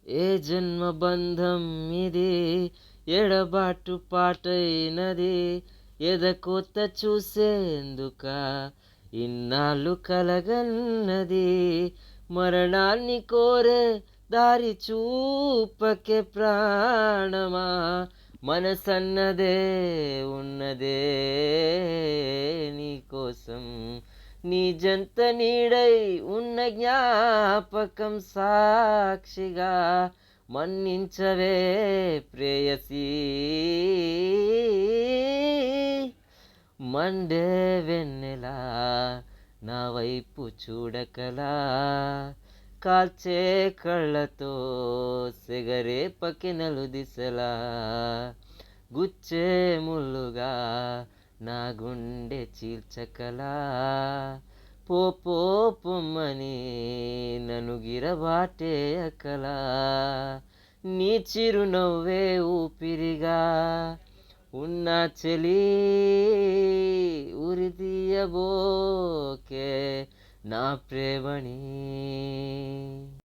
ఏ జన్మ బంధం ఇది ఎడబాటు పాటైనది ఎదకొత్త చూసేందుక ఇన్నాళ్ళు కలగన్నది మరణాన్ని కోరే దారి చూపకే ప్రాణమా మనసన్నదే ఉన్నదే నీకోసం నీ జంత నీడై ఉన్న జ్ఞాపకం సాక్షిగా మన్నించవే ప్రేయసీ మండే వెన్నెలా నా వైపు చూడకలా కాల్చే కళ్ళతో సెగరే పకినలు దిశలా గుచ్చే ముల్లుగా నా గుండె చీల్చకలా పొమ్మని నన్ను గిరబాటే అకలా నీ చిరునవ్వే ఊపిరిగా ఉన్న చెలి ఉరిదీయబోకే నా ప్రేమని.